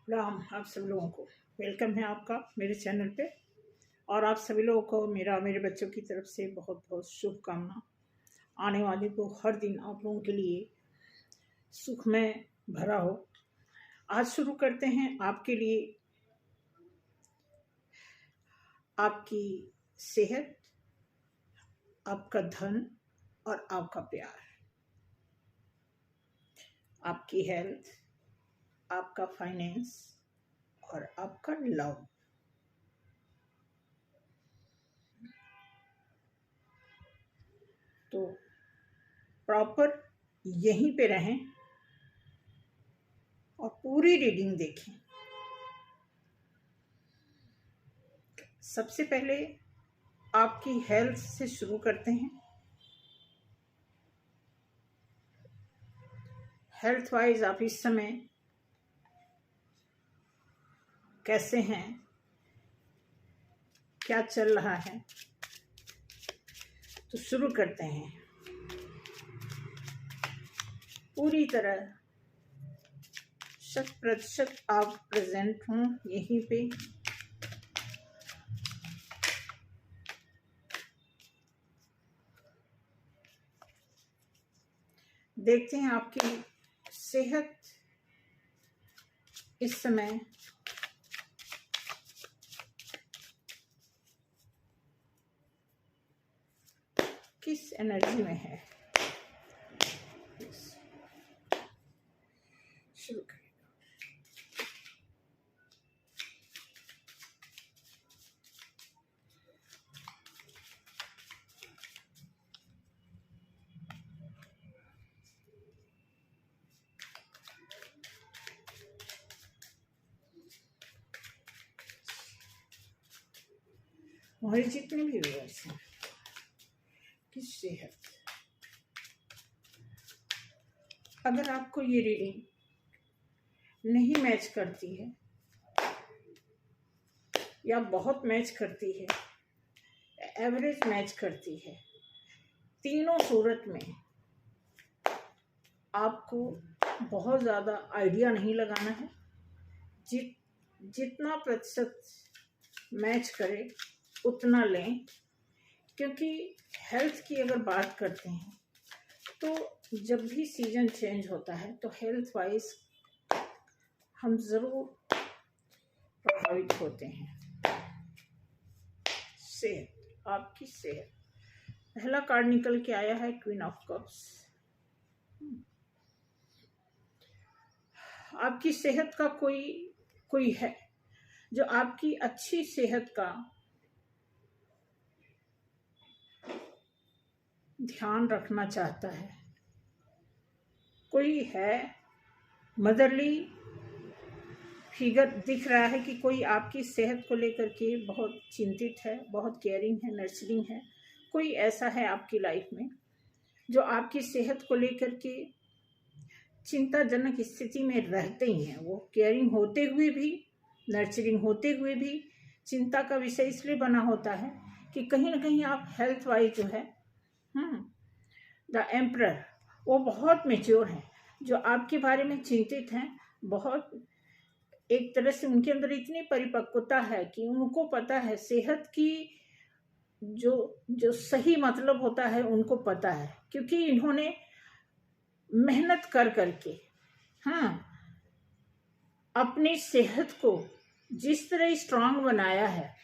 राम आप सभी लोगों को वेलकम है आपका मेरे चैनल पे। और आप सभी लोगों को मेरे बच्चों की तरफ से बहुत बहुत शुभकामना। आने वाले को हर दिन आप लोगों के लिए सुख में भरा हो। आज शुरू करते हैं आपके लिए आपकी सेहत, आपका धन और आपका प्यार, आपकी हेल्थ, आपका फाइनेंस और आपका लव। तो प्रॉपर यहीं पे रहें और पूरी रीडिंग देखें। सबसे पहले आपकी हेल्थ से शुरू करते हैं। हेल्थ वाइज आप इस समय कैसे हैं, क्या चल रहा है, तो शुरू करते हैं। पूरी तरह 100% आप प्रेजेंट हों यहीं पे। देखते हैं आपकी सेहत इस समय किस एनर्जी में है। शुरू करें। हमारे जितने भी व्यूअर्स हैं की सेहत, अगर आपको ये रीडिंग नहीं मैच करती है या बहुत मैच करती है, एवरेज मैच करती है, तीनों सूरत में आपको बहुत ज़्यादा आइडिया नहीं लगाना है। जितना प्रतिशत मैच करे उतना लें, क्योंकि हेल्थ की अगर बात करते हैं तो जब भी सीजन चेंज होता है तो हेल्थ वाइज हम ज़रूर प्रभावित होते हैं। सेहत, आपकी सेहत, पहला कार्ड निकल के आया है क्वीन ऑफ कप्स। आपकी सेहत का कोई है जो आपकी अच्छी सेहत का ध्यान रखना चाहता है। कोई है, मदरली फिगर दिख रहा है कि कोई आपकी सेहत को लेकर के बहुत चिंतित है, बहुत केयरिंग है, नर्चरिंग है। कोई ऐसा है आपकी लाइफ में जो आपकी सेहत को लेकर के चिंताजनक स्थिति में रहते ही हैं। वो केयरिंग होते हुए भी, नर्चरिंग होते हुए भी चिंता का विषय इसलिए बना होता है कि कहीं ना कहीं आप हेल्थ वाइज जो है द एम्परर, वो बहुत मैच्योर हैं, जो आपके बारे में चिंतित हैं। बहुत एक तरह से उनके अंदर इतनी परिपक्वता है कि उनको पता है सेहत की जो सही मतलब होता है, उनको पता है, क्योंकि इन्होंने मेहनत कर करके अपनी सेहत को जिस तरह स्ट्रांग बनाया है,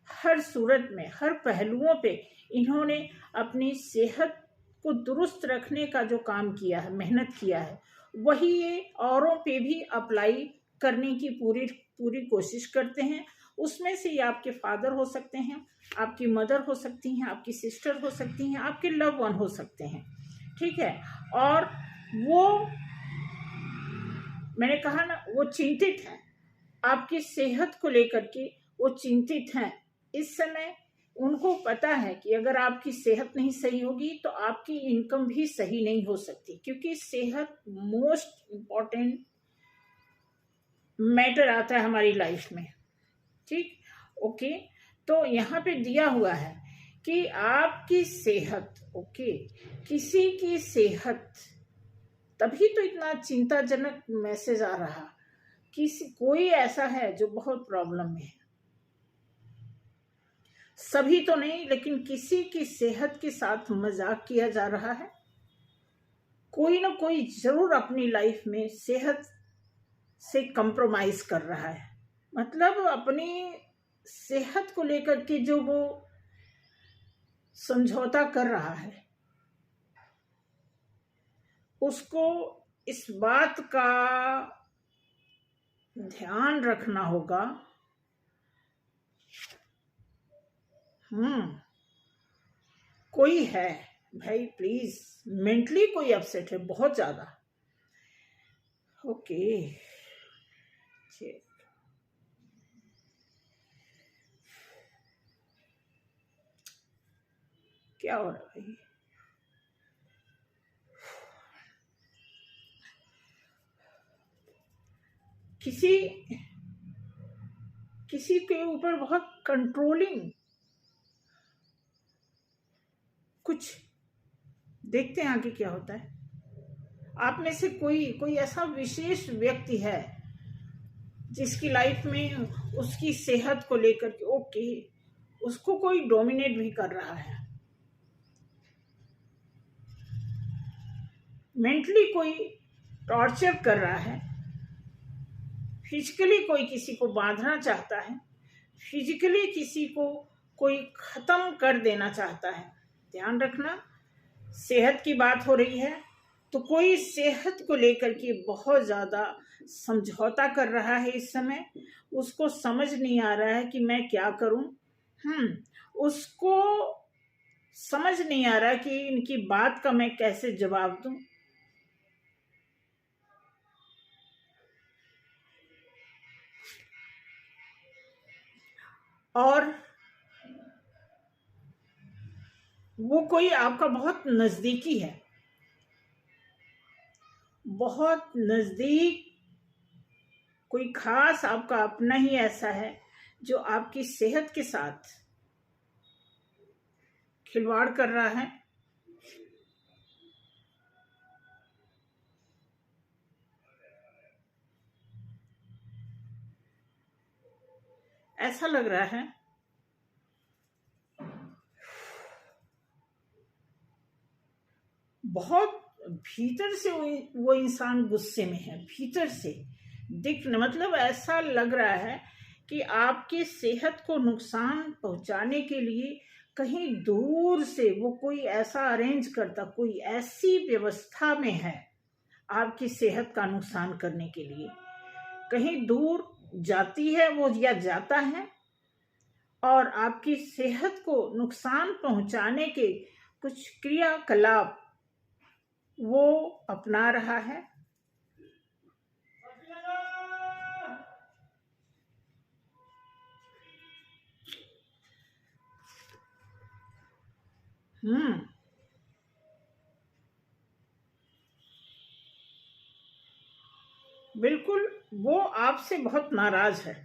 हर सूरत में, हर पहलुओं पे इन्होंने अपनी सेहत को दुरुस्त रखने का जो काम किया है, मेहनत किया है, वही ये औरों पे भी अप्लाई करने की पूरी कोशिश करते हैं। उसमें से ये आपके फादर हो सकते हैं, आपकी मदर हो सकती हैं, आपकी सिस्टर हो सकती हैं, आपके लव वन हो सकते हैं, ठीक है। और वो मैंने कहा ना, वो चिंतित हैं आपकी सेहत को लेकर के, वो चिंतित हैं इस समय। उनको पता है कि अगर आपकी सेहत नहीं सही होगी तो आपकी इनकम भी सही नहीं हो सकती, क्योंकि सेहत मोस्ट इम्पॉर्टेंट मैटर आता है हमारी लाइफ में, ठीक। ओके, तो यहाँ पे दिया हुआ है कि आपकी सेहत, ओके, किसी की सेहत, तभी तो इतना चिंताजनक मैसेज आ रहा कोई ऐसा है जो बहुत प्रॉब्लम में है, सभी तो नहीं, लेकिन किसी की सेहत के साथ मजाक किया जा रहा है। कोई ना कोई जरूर अपनी लाइफ में सेहत से कंप्रोमाइज कर रहा है, मतलब अपनी सेहत को लेकर के जो वो समझौता कर रहा है, उसको इस बात का ध्यान रखना होगा। कोई है भाई, प्लीज, मेंटली कोई अपसेट है बहुत ज्यादा। ओके, क्या हो रहा है भाई? किसी के ऊपर बहुत कंट्रोलिंग कुछ, देखते हैं आगे क्या होता है। आप में से कोई ऐसा विशेष व्यक्ति है जिसकी लाइफ में उसकी सेहत को लेकर के ओके, उसको कोई डोमिनेट भी कर रहा है, मेंटली कोई टॉर्चर कर रहा है, फिजिकली कोई किसी को बांधना चाहता है, फिजिकली किसी को कोई खत्म कर देना चाहता है। ध्यान रखना, सेहत की बात हो रही है तो कोई सेहत को लेकर के बहुत ज्यादा समझौता कर रहा है इस समय। उसको समझ नहीं आ रहा है कि मैं क्या करूं। उसको समझ नहीं आ रहा कि इनकी बात का मैं कैसे जवाब दूं। और वो कोई आपका बहुत नजदीकी है, बहुत नजदीक, कोई खास आपका अपना ही ऐसा है जो आपकी सेहत के साथ खिलवाड़ कर रहा है। ऐसा लग रहा है बहुत भीतर से वो इंसान गुस्से में है, भीतर से दिखना, मतलब ऐसा लग रहा है कि आपकी सेहत को नुकसान पहुंचाने के लिए कहीं दूर से वो कोई ऐसा अरेंज करता, कोई ऐसी व्यवस्था में है आपकी सेहत का नुकसान करने के लिए। कहीं दूर जाती है वो या जाता है और आपकी सेहत को नुकसान पहुंचाने के कुछ क्रियाकलाप वो अपना रहा है। बिल्कुल, वो आपसे बहुत नाराज है।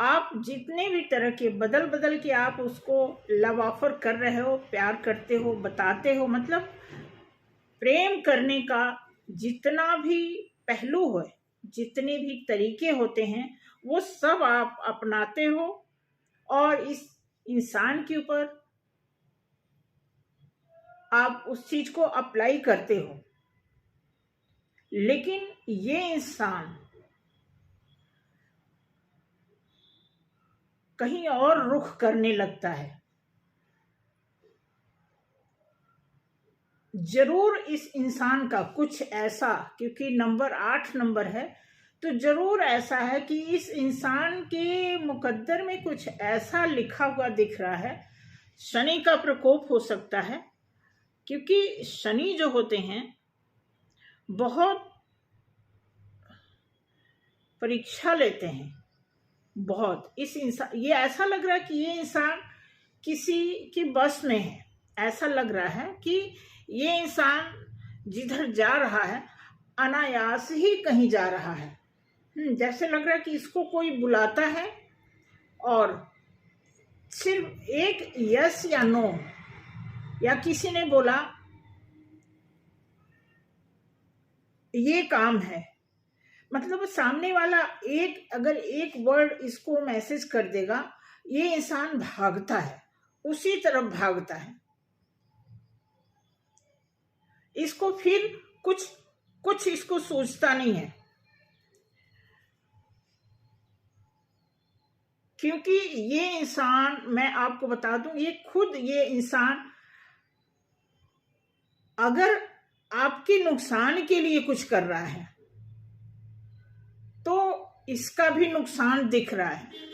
आप जितने भी तरह के बदल बदल के आप उसको लव ऑफर कर रहे हो, प्यार करते हो, बताते हो, मतलब प्रेम करने का जितना भी पहलू है, जितने भी तरीके होते हैं, वो सब आप अपनाते हो और इस इंसान के ऊपर आप उस चीज को अप्लाई करते हो। लेकिन ये इंसान कहीं और रुख करने लगता है। जरूर इस इंसान का कुछ ऐसा, क्योंकि नंबर 8 नंबर है, तो जरूर ऐसा है कि इस इंसान के मुकद्दर में कुछ ऐसा लिखा हुआ दिख रहा है। शनि का प्रकोप हो सकता है, क्योंकि शनि जो होते हैं बहुत परीक्षा लेते हैं, बहुत। इस इंसान, ये ऐसा लग रहा है कि ये इंसान किसी की बस में है। ऐसा लग रहा है कि ये इंसान जिधर जा रहा है अनायास ही कहीं जा रहा है। जैसे लग रहा है कि इसको कोई बुलाता है और सिर्फ एक यस या नो, या किसी ने बोला ये काम है, मतलब सामने वाला अगर एक वर्ड इसको मैसेज कर देगा, ये इंसान भागता है, उसी तरफ भागता है। इसको फिर कुछ इसको सोचता नहीं है, क्योंकि ये इंसान, मैं आपको बता दूं, ये इंसान अगर आपके नुकसान के लिए कुछ कर रहा है तो इसका भी नुकसान दिख रहा है।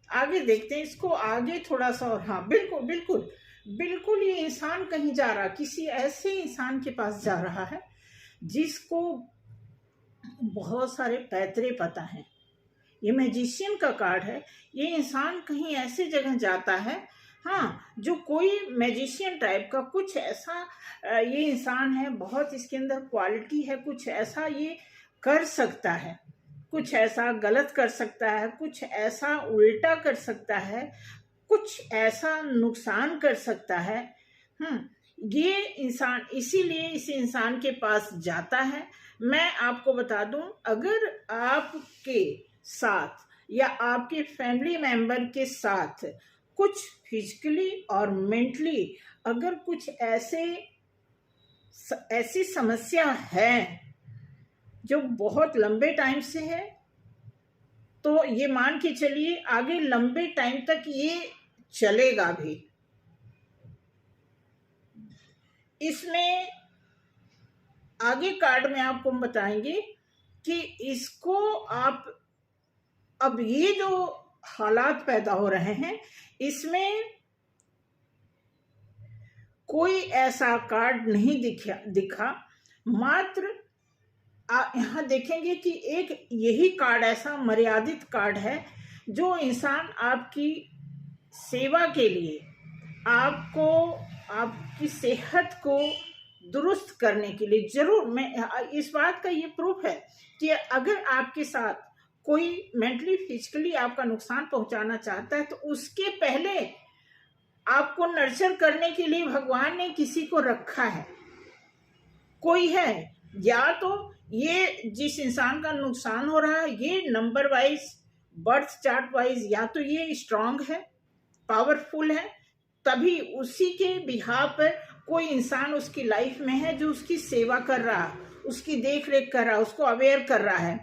आगे देखते हैं इसको, आगे थोड़ा सा और। हाँ, बिल्कुल बिल्कुल बिल्कुल, ये इंसान कहीं जा रहा, किसी ऐसे इंसान के पास जा रहा है जिसको बहुत सारे पैतरे पता है। ये मैजिशियन का कार्ड है। ये इंसान कहीं ऐसे जगह जाता है, हाँ, जो कोई मैजिशियन टाइप का कुछ ऐसा ये इंसान है, बहुत इसके अंदर क्वालिटी है, कुछ ऐसा ये कर सकता है, कुछ ऐसा गलत कर सकता है, कुछ ऐसा उल्टा कर सकता है, कुछ ऐसा नुकसान कर सकता है। ये इंसान इसीलिए इस इंसान के पास जाता है। मैं आपको बता दूं, अगर आपके साथ या आपके फैमिली मेंबर के साथ कुछ फिजिकली और मेंटली अगर कुछ ऐसी समस्या है जो बहुत लंबे टाइम से है, तो ये मान के चलिए आगे लंबे टाइम तक ये चलेगा भी। इसमें आगे कार्ड में आपको हम बताएंगे कि इसको आप, अब ये जो हालात पैदा हो रहे हैं, इसमें कोई ऐसा कार्ड नहीं दिखा। मात्र यहाँ देखेंगे कि एक यही कार्ड ऐसा मर्यादित कार्ड है जो इंसान आपकी सेवा के लिए, आपको, आपकी सेहत को दुरुस्त करने के लिए जरूर, मैं इस बात का ये प्रूफ है कि अगर आपके साथ कोई मेंटली फिजिकली आपका नुकसान पहुंचाना चाहता है तो उसके पहले आपको नर्चर करने के लिए भगवान ने किसी को रखा है, कोई है। या तो ये जिस इंसान का नुकसान हो रहा है, ये number wise, birth chart wise, या तो ये स्ट्रांग है, पावरफुल है, तभी उसी के बिहाफ पर कोई इंसान उसकी लाइफ में है जो उसकी सेवा कर रहा है, उसकी देख रेख कर रहा है, उसको अवेयर कर रहा है।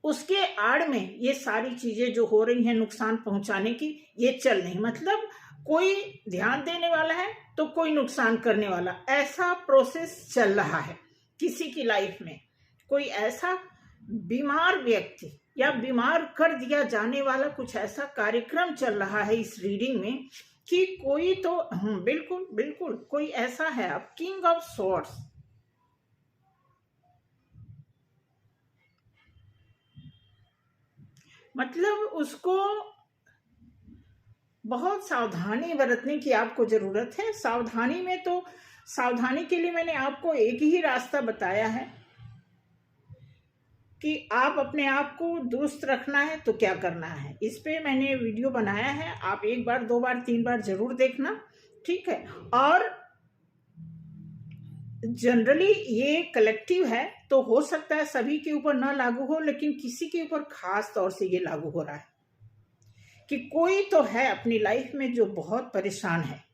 उसके आड़ में ये सारी चीजें जो हो रही हैं नुकसान पहुंचाने की, ये चल नहीं, मतलब कोई ध्यान देने वाला है तो कोई नुकसान करने वाला, ऐसा प्रोसेस चल रहा है किसी की लाइफ में। कोई ऐसा बीमार व्यक्ति या बीमार कर दिया जाने वाला कुछ ऐसा कार्यक्रम चल रहा है इस रीडिंग में कि कोई तो, बिल्कुल बिल्कुल कोई ऐसा है। अब किंग ऑफ स्वॉर्ड्स, मतलब उसको बहुत सावधानी बरतने की आपको जरूरत है। सावधानी में तो, सावधानी के लिए मैंने आपको एक ही रास्ता बताया है कि आप अपने आप को दुरुस्त रखना है तो क्या करना है। इस पे मैंने वीडियो बनाया है, आप 1 बार 2 बार 3 बार जरूर देखना, ठीक है। और जनरली ये कलेक्टिव है तो हो सकता है सभी के ऊपर ना लागू हो, लेकिन किसी के ऊपर खास तौर से ये लागू हो रहा है कि कोई तो है अपनी लाइफ में जो बहुत परेशान है।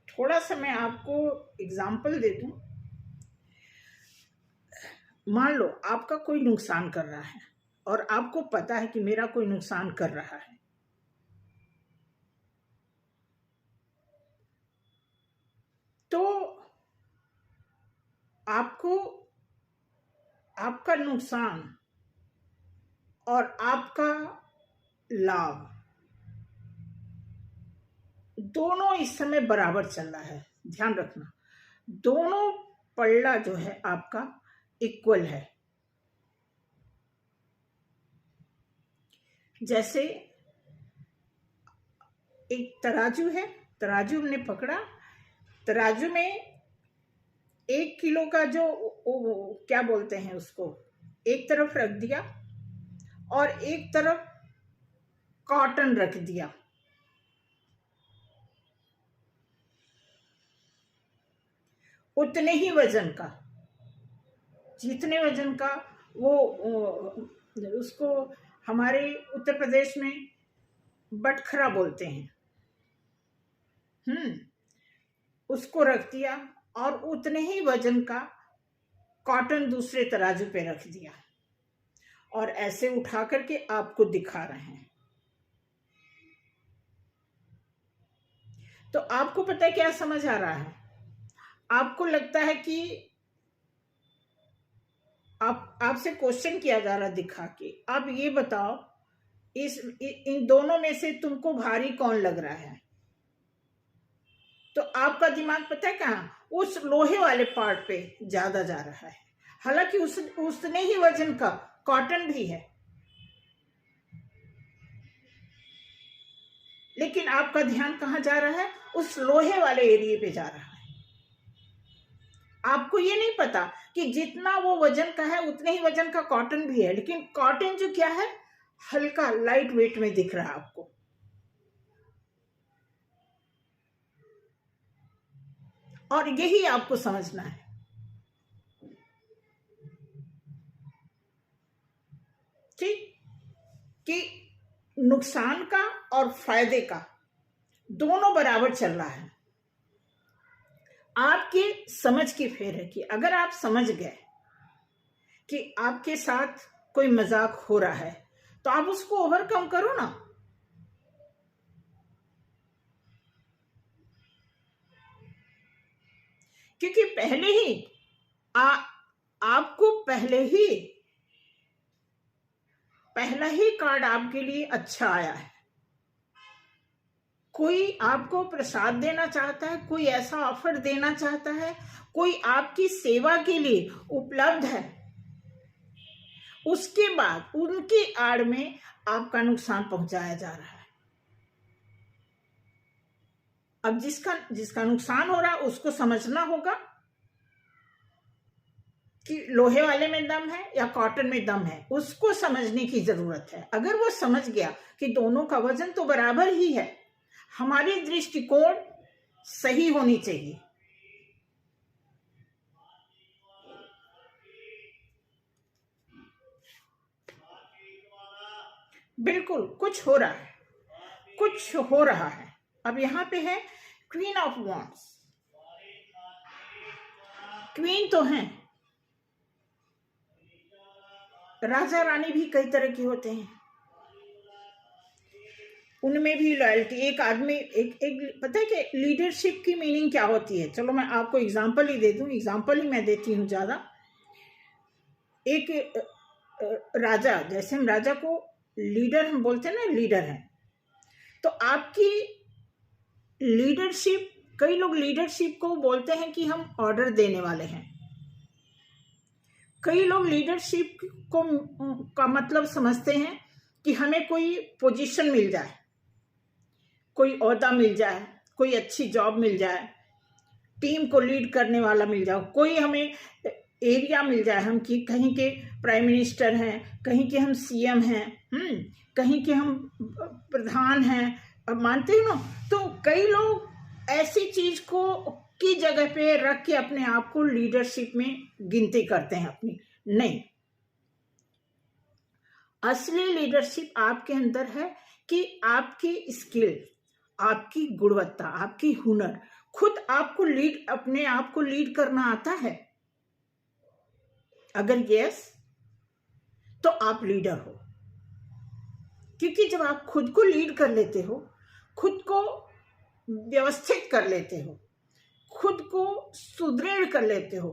थोड़ा सा मैं आपको एग्जाम्पल दे दूं। मान लो आपका कोई नुकसान कर रहा है और आपको पता है कि मेरा कोई नुकसान कर रहा है, तो आपको आपका नुकसान और आपका लाभ दोनों इस समय बराबर चल रहा है। ध्यान रखना, दोनों पल्ला जो है आपका इक्वल है। जैसे एक तराजू है, तराजू हमने पकड़ा, तराजू में 1 किलो का जो क्या बोलते हैं उसको, एक तरफ रख दिया और एक तरफ कॉटन रख दिया। उतने ही वजन का, जितने वजन का वो उसको हमारे उत्तर प्रदेश में बटखरा बोलते हैं, उसको रख दिया और उतने ही वजन का कॉटन दूसरे तराजू पे रख दिया और ऐसे उठा करके आपको दिखा रहे हैं। तो आपको पता है क्या समझ आ रहा है? आपको लगता है कि आपसे क्वेश्चन किया जा रहा दिखा के, आप ये बताओ इन दोनों में से तुमको भारी कौन लग रहा है? तो आपका दिमाग पता है कहाँ? उस लोहे वाले पार्ट पे ज्यादा जा रहा है, हालांकि उतने ही वजन का कॉटन भी है, लेकिन आपका ध्यान कहाँ जा रहा है? उस लोहे वाले एरिया पे जा रहा है। आपको ये नहीं पता कि जितना वो वजन का है उतने ही वजन का कॉटन भी है, लेकिन कॉटन जो क्या है, हल्का लाइट वेट में दिख रहा है आपको। और यही आपको समझना है ठीक, कि नुकसान का और फायदे का दोनों बराबर चल रहा है। आपके समझ की फेर है कि अगर आप समझ गए कि आपके साथ कोई मजाक हो रहा है तो आप उसको ओवरकम करो ना। क्योंकि पहले ही आपको पहला ही कार्ड आपके लिए अच्छा आया है। कोई आपको प्रसाद देना चाहता है, कोई ऐसा ऑफर देना चाहता है, कोई आपकी सेवा के लिए उपलब्ध है, उसके बाद उनकी आड़ में आपका नुकसान पहुंचाया जा रहा है। अब जिसका नुकसान हो रहा है उसको समझना होगा कि लोहे वाले में दम है या कॉटन में दम है, उसको समझने की जरूरत है। अगर वो समझ गया कि दोनों का वजन तो बराबर ही है, हमारी दृष्टिकोण सही होनी चाहिए। बिल्कुल कुछ हो रहा है। अब यहां पे है क्वीन ऑफ वॉन्ड्स। क्वीन तो है, राजा रानी भी कई तरह के होते हैं, उनमें भी लॉयल्टी। एक आदमी एक पता है कि लीडरशिप की मीनिंग क्या होती है? चलो मैं आपको एग्जांपल ही दे दूं, एग्जांपल ही मैं देती हूं ज्यादा। एक राजा, जैसे हम राजा को लीडर हम बोलते हैं ना, लीडर है, तो आपकी लीडरशिप, कई लोग लीडरशिप को बोलते हैं कि हम ऑर्डर देने वाले हैं। कई लोग लीडरशिप को का मतलब समझते हैं कि हमें कोई पोजीशन मिल जाए, कोई ओहदा मिल जाए, कोई अच्छी जॉब मिल जाए, टीम को लीड करने वाला मिल जाए, कोई हमें एरिया मिल जाए, हम कि कहीं के प्राइम मिनिस्टर हैं, कहीं के हम सीएम हैं, कहीं के हम प्रधान हैं, अब मानते हो ना। तो कई लोग ऐसी चीज को की जगह पे रख के अपने आप को लीडरशिप में गिनती करते हैं अपनी। नहीं, असली लीडरशिप आपके अंदर है कि आपकी स्किल, आपकी गुणवत्ता, आपकी हुनर, खुद आपको अपने आप को लीड करना आता है। अगर यस, तो आप लीडर हो। क्योंकि जब आप खुद को लीड कर लेते हो, खुद को व्यवस्थित कर लेते हो, खुद को सुदृढ़ कर लेते हो,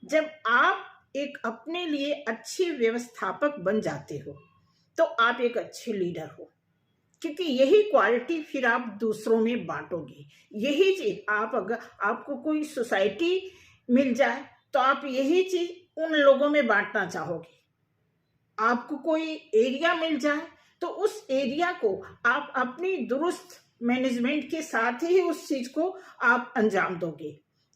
जब आप एक अपने लिए अच्छे व्यवस्थापक बन जाते हो, तो आप एक अच्छे लीडर हो। क्योंकि यही क्वालिटी फिर आप दूसरों में बांटोगे। यही चीज अगर आपको कोई सोसाइटी मिल जाए तो आप यही चीज उन लोगों में बांटना चाहोगे। आपको कोई एरिया मिल जाए तो उस एरिया को आप अपनी दुरुस्त मैनेजमेंट के साथ ही उस चीज को आप अंजाम दोगे।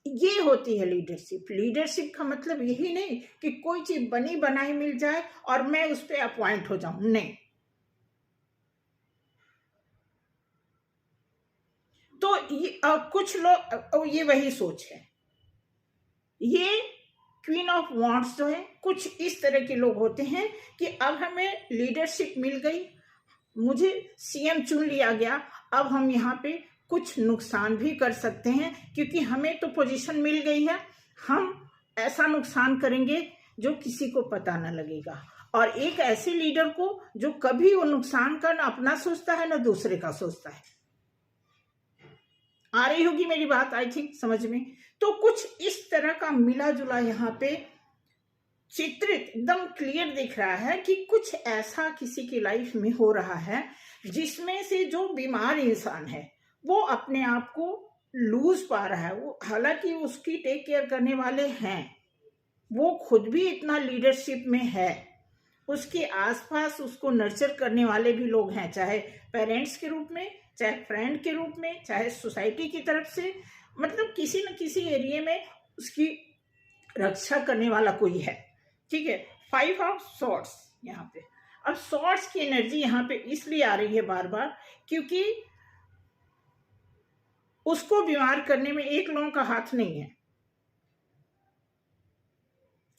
ये होती है लीडरशिप। लीडरशिप का मतलब यही नहीं कि कोई चीज बनी बनाई मिल जाए और मैं उस पर अपॉइंट हो जाऊं, नहीं। तो कुछ लोग ये वही सोच है। ये क्वीन ऑफ वांड्स जो है, कुछ इस तरह के लोग होते हैं कि अब हमें लीडरशिप मिल गई, मुझे सीएम चुन लिया गया, अब हम यहाँ पे कुछ नुकसान भी कर सकते हैं क्योंकि हमें तो पोजीशन मिल गई है, हम ऐसा नुकसान करेंगे जो किसी को पता ना लगेगा। और एक ऐसे लीडर को जो कभी वो नुकसान का ना अपना सोचता है ना दूसरे का सोचता है। आ रही होगी मेरी बात, आई थिंक समझ में। तो कुछ इस तरह का मिला जुला यहाँ पे चित्रित एकदम क्लियर दिख रहा है कि कुछ ऐसा किसी की लाइफ में हो रहा है जिसमें से जो बीमार इंसान है वो अपने आप को लूज पा रहा है। वो हालांकि उसकी टेक केयर करने वाले हैं, वो खुद भी इतना लीडरशिप में है, उसके आसपास उसको नर्चर करने वाले भी लोग हैं, चाहे पेरेंट्स के रूप में, चाहे फ्रेंड के रूप में, चाहे सोसाइटी की तरफ से, मतलब किसी न किसी एरिया में उसकी रक्षा करने वाला कोई है। ठीक है, 5 ऑफ सॉर्ड्स यहाँ पे। अब सॉर्ड्स की एनर्जी यहाँ पे इसलिए आ रही है बार बार क्योंकि उसको बीमार करने में एक लोगों का हाथ नहीं है,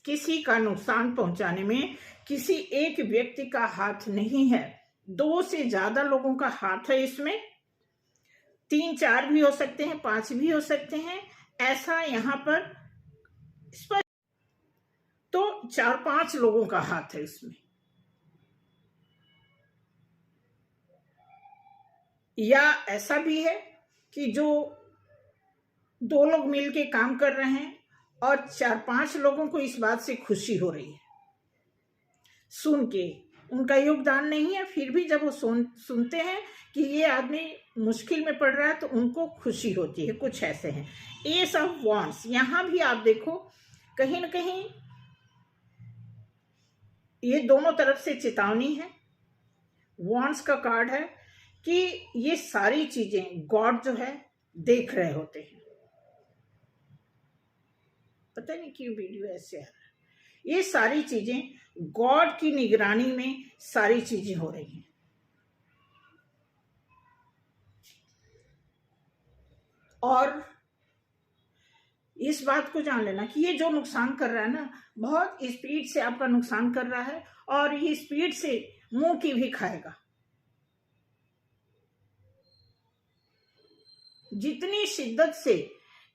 किसी का नुकसान पहुंचाने में किसी एक व्यक्ति का हाथ नहीं है, 2 से ज्यादा लोगों का हाथ है इसमें। 3-4 भी हो सकते हैं, 5 भी हो सकते हैं, ऐसा यहाँ पर स्पष्ट। तो 4-5 लोगों का हाथ है इसमें। या ऐसा भी है कि जो 2 लोग मिलके काम कर रहे हैं और 4-5 लोगों को इस बात से खुशी हो रही है सुन के, उनका योगदान नहीं है, फिर भी जब वो सुनते हैं कि ये आदमी मुश्किल में पड़ रहा है तो उनको खुशी होती है। कुछ ऐसे हैं। एस ऑफ वॉन्ड्स, यहां भी आप देखो कहीं ना कहीं ये दोनों तरफ से चेतावनी है। वॉन्ड्स का कार्ड है कि ये सारी चीजें गॉड जो है देख रहे होते हैं। पता नहीं क्यों वीडियो ऐसे आ रहा है। ये सारी चीजें गॉड की निगरानी में सारी चीजें हो रही हैं। और इस बात को जान लेना कि ये जो नुकसान कर रहा है ना, बहुत स्पीड से आपका नुकसान कर रहा है और ये स्पीड से मुंह की भी खाएगा। जितनी शिद्दत से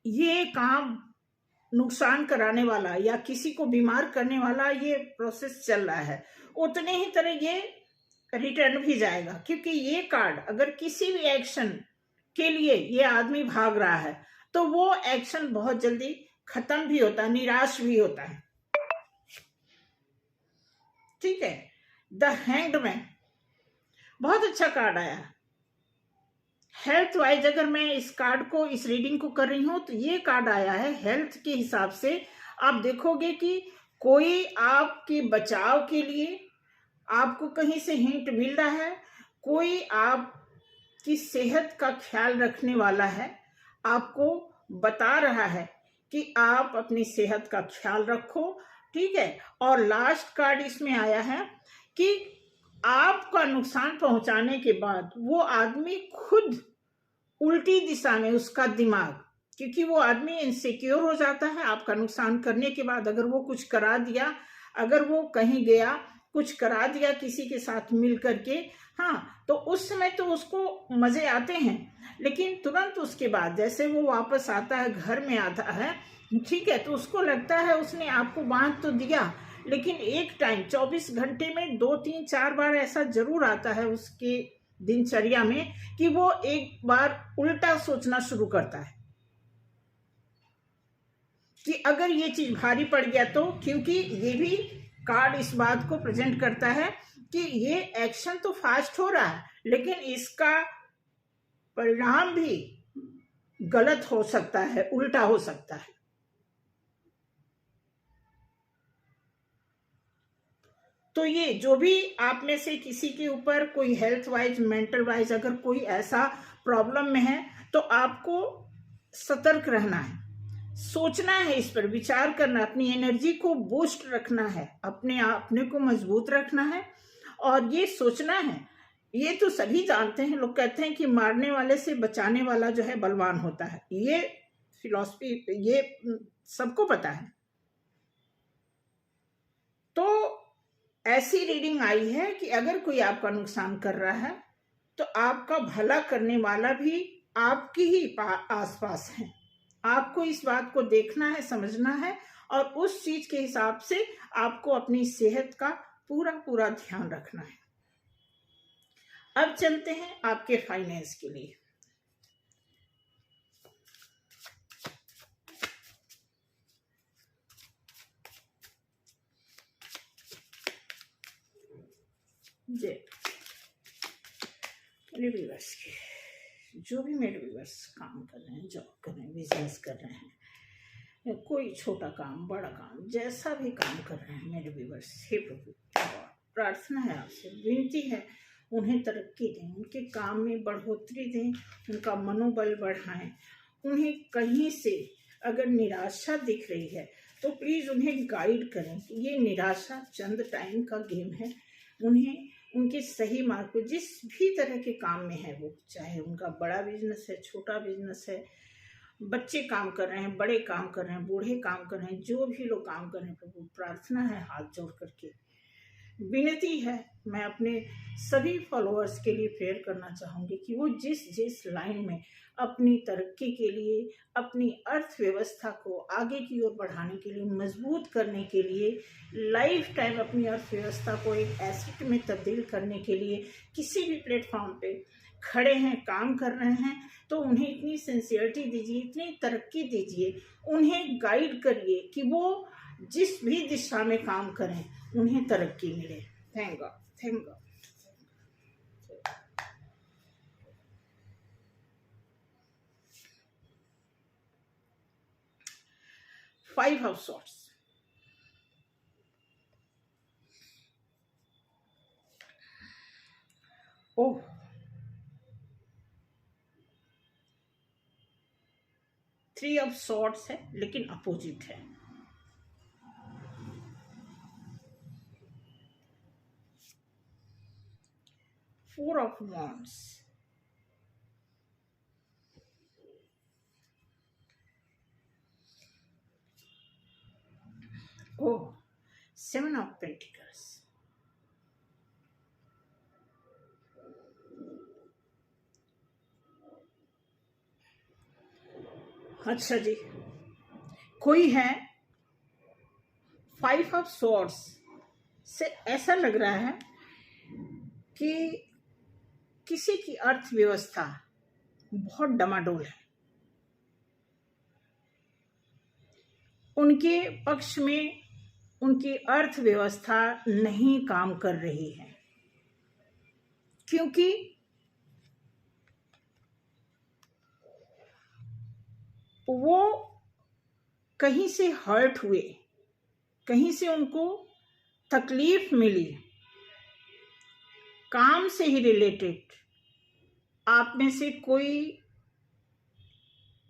ये काम नुकसान कराने वाला या किसी को बीमार करने वाला ये प्रोसेस चल रहा है, उतने ही तरह ये रिटर्न भी जाएगा। क्योंकि ये कार्ड अगर किसी भी एक्शन के लिए ये आदमी भाग रहा है तो वो एक्शन बहुत जल्दी खत्म भी होता है, निराश भी होता है। ठीक है, द हैंग्ड मैन बहुत अच्छा कार्ड आया है। हेल्थ वाइज अगर मैं इस कार्ड को, इस रीडिंग को कर रही हूं तो ये कार्ड आया है हेल्थ के हिसाब से। आप देखोगे कि कोई आपके बचाव के लिए आपको कहीं से हिंट मिल रहा है, कोई आपकी सेहत का ख्याल रखने वाला है, आपको बता रहा है कि आप अपनी सेहत का ख्याल रखो। ठीक है, और लास्ट कार्ड इसमें आया है कि आपका नुकसान पहुंचाने के बाद वो आदमी खुद उल्टी दिशा में, उसका दिमाग, क्योंकि वो आदमी इनसिक्योर हो जाता है आपका नुकसान करने के बाद। अगर वो कुछ करा दिया, अगर वो कहीं गया कुछ करा दिया किसी के साथ मिल करके, हाँ, तो उस समय तो उसको मजे आते हैं, लेकिन तुरंत उसके बाद जैसे वो वापस आता है, घर में आता है, ठीक है, तो उसको लगता है उसने आपको बांध तो दिया, लेकिन एक टाइम 24 घंटे में 2-3-4 बार ऐसा जरूर आता है उसके दिनचर्या में कि वो एक बार उल्टा सोचना शुरू करता है कि अगर ये चीज भारी पड़ गया तो। क्योंकि ये भी कार्ड इस बात को प्रेजेंट करता है कि ये एक्शन तो फास्ट हो रहा है लेकिन इसका परिणाम भी गलत हो सकता है, उल्टा हो सकता है। तो ये जो भी आप में से किसी के ऊपर कोई हेल्थ वाइज, मेंटल वाइज अगर कोई ऐसा प्रॉब्लम में है तो आपको सतर्क रहना है। सोचना है, इस पर विचार करना, अपनी एनर्जी को बूस्ट रखना है, अपने को मजबूत रखना है और ये सोचना है। ये तो सभी जानते हैं, लोग कहते हैं कि मारने वाले से बचाने वाला जो है बलवान होता है। ये फिलॉसफी ये सबको पता है। तो ऐसी रीडिंग आई है कि अगर कोई आपका नुकसान कर रहा है तो आपका भला करने वाला भी आपकी ही आसपास है। आपको इस बात को देखना है, समझना है और उस चीज के हिसाब से आपको अपनी सेहत का पूरा पूरा ध्यान रखना है। अब चलते हैं आपके फाइनेंस के लिए। मेरे व्यूअर्स के, जो भी मेरे व्यूअर्स काम कर रहे हैं, जॉब कर रहे हैं, बिजनेस कर रहे हैं, कोई छोटा काम बड़ा काम जैसा भी काम कर रहे हैं मेरे व्यूअर्स, हे प्रभु प्रार्थना है आपसे, विनती है, उन्हें तरक्की दें, उनके काम में बढ़ोतरी दें, उनका मनोबल बढ़ाएं। उन्हें कहीं से अगर निराशा दिख रही है तो प्लीज उन्हें गाइड करें कि ये निराशा चंद टाइम का गेम है। उन्हें उनके सही मार्ग पे, जिस भी तरह के काम में है वो, चाहे उनका बड़ा बिजनेस है, छोटा बिजनेस है, बच्चे काम कर रहे हैं, बड़े काम कर रहे हैं, बूढ़े काम कर रहे हैं, जो भी लोग काम कर रहे हैं, प्रभु प्रार्थना है, हाथ जोड़ करके विनती है, मैं अपने सभी फॉलोअर्स के लिए प्रेयर करना चाहूँगी कि वो जिस जिस लाइन में अपनी तरक्की के लिए, अपनी अर्थव्यवस्था को आगे की ओर बढ़ाने के लिए, मजबूत करने के लिए, लाइफ टाइम अपनी अर्थव्यवस्था को एक एसेट में तब्दील करने के लिए किसी भी प्लेटफॉर्म पे खड़े हैं, काम कर रहे हैं, तो उन्हें इतनी सिंसियरिटी दीजिए, इतनी तरक्की दीजिए, उन्हें गाइड करिए कि वो जिस भी दिशा में काम करें उन्हें तरक्की मिले। Thank God, thank God. 5 of Swords. Oh, 3 of Swords है लेकिन अपोजिट है। Four of Wands, oh, 7 of Pentacles, अच्छा जी, कोई है 5 of Swords से ऐसा लग रहा है कि किसी की अर्थव्यवस्था बहुत डमाडोल है, उनके पक्ष में उनकी अर्थव्यवस्था नहीं काम कर रही है, क्योंकि वो कहीं से हर्ट हुए, कहीं से उनको तकलीफ मिली, काम से ही रिलेटेड। आप में से कोई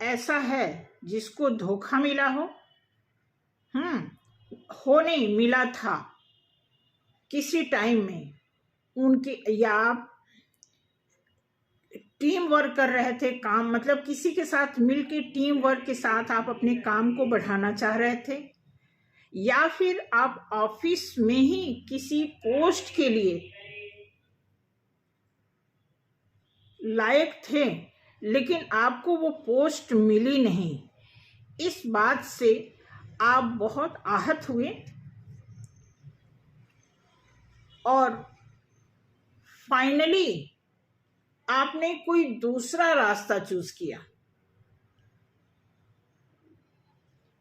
ऐसा है जिसको धोखा मिला हो, हो नहीं मिला था किसी टाइम में उनके, या आप टीम वर्क कर रहे थे, काम मतलब किसी के साथ मिलके टीम वर्क के साथ आप अपने काम को बढ़ाना चाह रहे थे, या फिर आप ऑफिस में ही किसी पोस्ट के लिए लायक थे लेकिन आपको वो पोस्ट मिली नहीं। इस बात से आप बहुत आहत हुए और फाइनली आपने कोई दूसरा रास्ता चूज किया,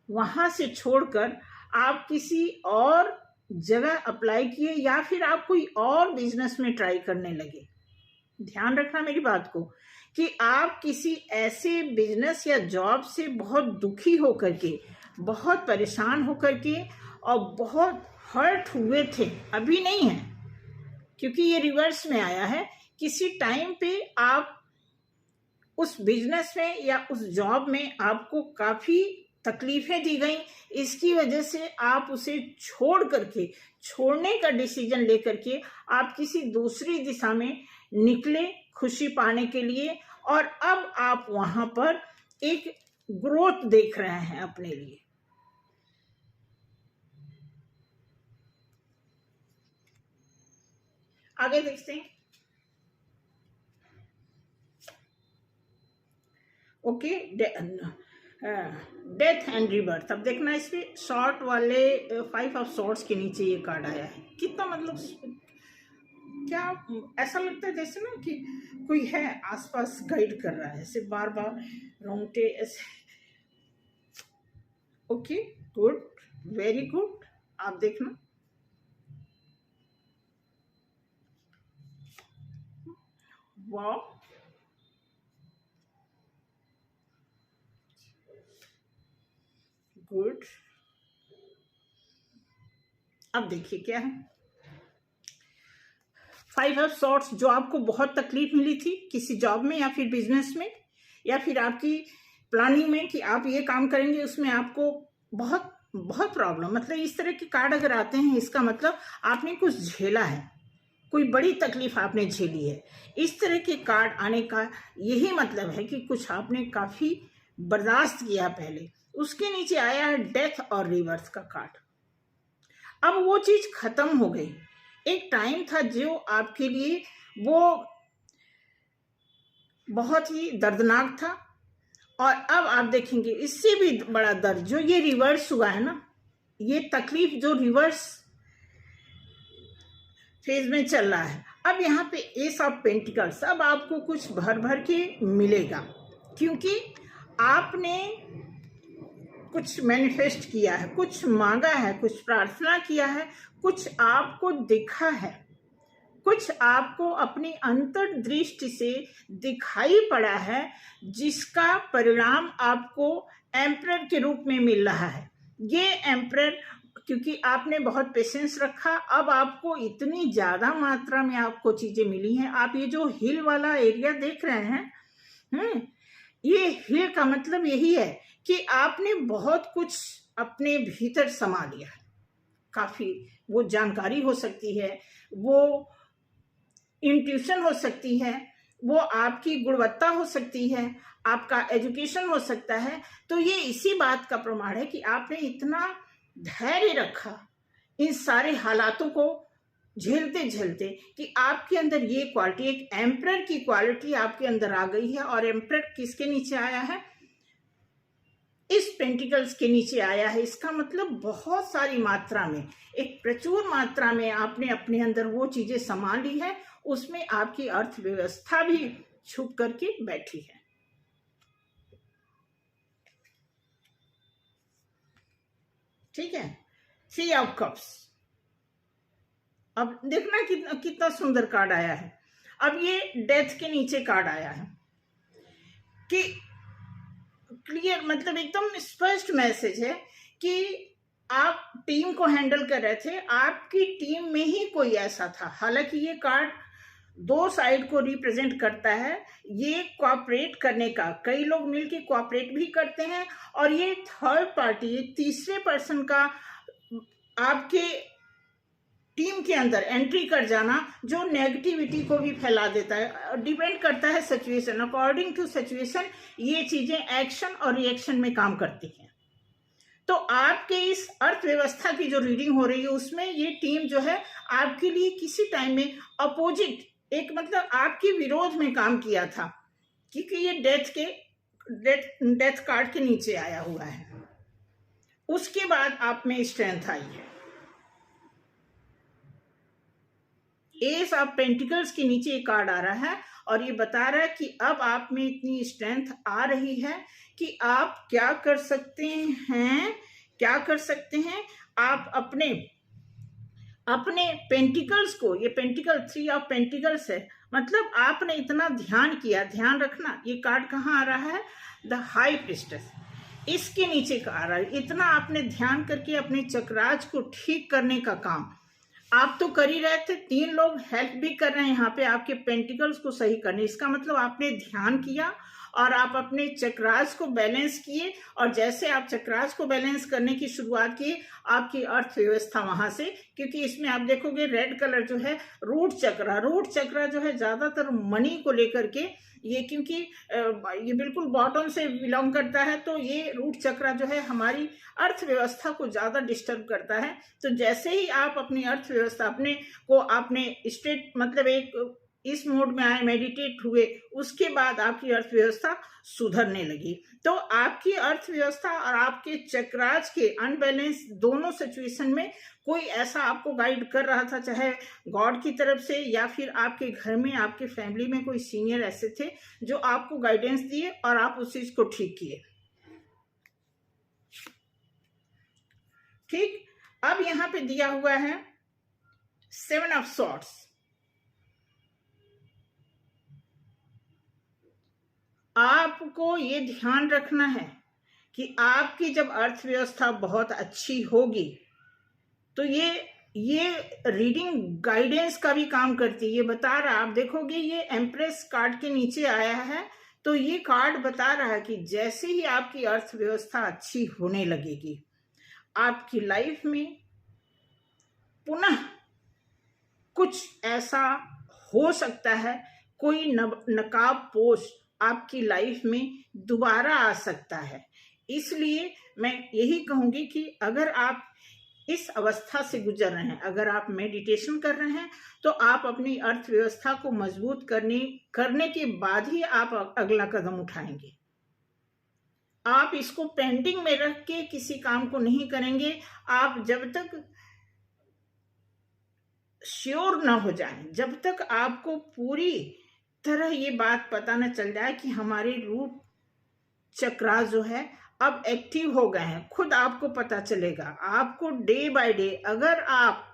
वहां से छोड़कर आप किसी और जगह अप्लाई किए या फिर आप कोई और बिजनेस में ट्राई करने लगे। ध्यान रखना मेरी बात को कि आप किसी ऐसे बिजनेस या जॉब से बहुत दुखी होकर के, बहुत परेशान होकर के और बहुत हर्ट हुए थे, अभी नहीं है क्योंकि ये रिवर्स में आया है। किसी टाइम पे आप उस बिजनेस में या उस जॉब में आपको काफी तकलीफें दी गई, इसकी वजह से आप उसे छोड़ने का डिसीजन लेकर के आप किसी दूसरी दिशा में निकले खुशी पाने के लिए, और अब आप वहां पर एक ग्रोथ देख रहे हैं अपने लिए। आगे देखते हैं। Okay, death and rebirth. अब देखना इसमें शॉर्ट वाले 5 ऑफ सॉर्ड्स के नीचे ये कार्ड आया है। कितना मतलब क्या ऐसा लगता है जैसे ना कि कोई है आसपास गाइड कर रहा है, ऐसे बार बार रोंगटे ऐसे। Okay, good, very good. आप देखना, वाह, गुड। अब देखिए क्या है, 5 ऑफ सॉर्ड्स। जो आपको बहुत तकलीफ मिली थी किसी जॉब में या फिर बिजनेस में या फिर आपकी प्लानिंग में कि आप ये काम करेंगे, उसमें आपको बहुत बहुत प्रॉब्लम, मतलब इस तरह के कार्ड अगर आते हैं इसका मतलब आपने कुछ झेला है, कोई बड़ी तकलीफ आपने झेली है। इस तरह के कार्ड आने का यही मतलब है कि कुछ आपने काफी बर्दाश्त किया पहले। उसके नीचे आया है डेथ और रिवर्स का कार्ड। अब वो चीज खत्म हो गई। एक टाइम था जो आपके लिए वो बहुत ही दर्दनाक था, और अब आप देखेंगे इससे भी बड़ा दर्द जो ये रिवर्स हुआ है ना, ये तकलीफ जो रिवर्स फेज में चल रहा है। अब यहाँ पे एस ऑफ पेंटिकल्स, अब आपको कुछ भर भर के मिलेगा, क्योंकि आपने कुछ मैनिफेस्ट किया है, कुछ मांगा है, कुछ प्रार्थना किया है, कुछ आपको दिखा है, कुछ आपको अपनी अंतर्दृष्टि से दिखाई पड़ा है, जिसका परिणाम आपको एम्परर के रूप में मिल रहा है। ये एम्परर, क्योंकि आपने बहुत पेशेंस रखा, अब आपको इतनी ज्यादा मात्रा में आपको चीजें मिली हैं। आप ये जो हिल वाला एरिया देख रहे हैं, ये हिल का मतलब यही है कि आपने बहुत कुछ अपने भीतर समा लिया है। काफी वो जानकारी हो सकती है, वो इंट्यूशन हो सकती है, वो आपकी गुणवत्ता हो सकती है, आपका एजुकेशन हो सकता है। तो ये इसी बात का प्रमाण है कि आपने इतना धैर्य रखा इन सारे हालातों को झेलते झेलते कि आपके अंदर ये क्वालिटी, एक एम्परर की क्वालिटी आपके अंदर आ गई है। और एम्परर किसके नीचे आया है? इस पेंटिकल्स के नीचे आया है। इसका मतलब बहुत सारी मात्रा में, एक प्रचुर मात्रा में आपने अपने अंदर वो चीजें संभाल ली है, उसमें आपकी अर्थव्यवस्था भी छुप करके बैठी है। ठीक है, 3 ऑफ कप्स। अब देखना कितना सुंदर कार्ड आया है। अब ये डेथ के नीचे कार्ड आया है कि क्लियर, मतलब एकदम स्पष्ट मैसेज है कि आप टीम को हैंडल कर रहे थे, आपकी टीम में ही कोई ऐसा था। हालांकि ये कार्ड 2 साइड को रिप्रेजेंट करता है, ये कोऑपरेट करने का, कई लोग मिलकर कोऑपरेट भी करते हैं, और ये थर्ड पार्टी, तीसरे पर्सन का आपके टीम के अंदर एंट्री कर जाना, जो नेगेटिविटी को भी फैला देता है। डिपेंड करता है सिचुएशन, अकॉर्डिंग टू सिचुएशन ये चीजें एक्शन और रिएक्शन में काम करती हैं। तो आपके इस अर्थव्यवस्था की जो रीडिंग हो रही है उसमें ये टीम जो है आपके लिए किसी टाइम में अपोजिट, एक मतलब आपके विरोध में काम किया था, क्योंकि ये डेथ कार्ड के नीचे आया हुआ है। उसके बाद आप में स्ट्रेंथ आई है। एस ऑफ पेंटिकल्स के नीचे एक कार्ड आ रहा है और ये बता रहा है कि अब आप में इतनी स्ट्रेंथ आ रही है कि आप क्या कर सकते हैं, आप अपने पेंटिकल्स को, ये पेंटिकल 3 ऑफ पेंटिकल्स है, मतलब आपने इतना ध्यान किया। ध्यान रखना, ये कार्ड कहाँ आ रहा है? द हाई प्रीस्टेस, इसके नीचे का आ रहा है। इतना आपने ध्यान करके अपने चक्राज को ठीक करने का काम आप तो कर ही रहे थे, 3 लोग हेल्प भी कर रहे हैं यहाँ पे आपके पेंटिकल्स को सही करने। इसका मतलब आपने ध्यान किया और आप अपने चक्रास को बैलेंस किए, और जैसे आप चक्रास को बैलेंस करने की शुरुआत किए, आपकी अर्थव्यवस्था वहां से, क्योंकि इसमें आप देखोगे रेड कलर जो है रूट चक्र जो है ज्यादातर मनी को लेकर के, ये क्योंकि ये बिल्कुल बॉटम से बिलोंग करता है, तो ये रूट चक्र जो है हमारी अर्थव्यवस्था को ज्यादा डिस्टर्ब करता है। तो जैसे ही आप अपनी अर्थव्यवस्था अपने को आपने स्टेट मतलब एक इस मोड में आए, मेडिटेट हुए, उसके बाद आपकी अर्थव्यवस्था सुधरने लगी। तो आपकी अर्थव्यवस्था और आपके चक्राज के अनबैलेंस दोनों सिचुएशन में कोई ऐसा आपको गाइड कर रहा था, चाहे गॉड की तरफ से या फिर आपके घर में आपके फैमिली में कोई सीनियर ऐसे थे जो आपको गाइडेंस दिए और आप उस चीज को ठीक किए। ठीक, अब यहां पे दिया हुआ है 7 ऑफ सॉर्ड्स। आपको ये ध्यान रखना है कि आपकी जब अर्थव्यवस्था बहुत अच्छी होगी तो ये रीडिंग गाइडेंस का भी काम करती है। ये बता रहा है, आप देखोगे ये एम्प्रेस कार्ड के नीचे आया है, तो ये कार्ड बता रहा है कि जैसे ही आपकी अर्थव्यवस्था अच्छी होने लगेगी, आपकी लाइफ में पुनः कुछ ऐसा हो सकता है, कोई नकाबपोश आपकी लाइफ में दोबारा आ सकता है। इसलिए मैं यही कहूंगी कि अगर आप इस अवस्था से गुजर रहे हैं, अगर आप मेडिटेशन कर रहे हैं, तो आप अपनी अर्थव्यवस्था को मजबूत करने के बाद ही आप अगला कदम उठाएंगे। आप इसको पेंडिंग में रख के किसी काम को नहीं करेंगे। आप जब तक श्योर ना हो जाए, जब तक आपको पूरी तरह ये बात पता न चल जाए कि हमारे रूट चक्रा जो है अब एक्टिव हो गए हैं, खुद आपको पता चलेगा। आपको डे बाय डे अगर आप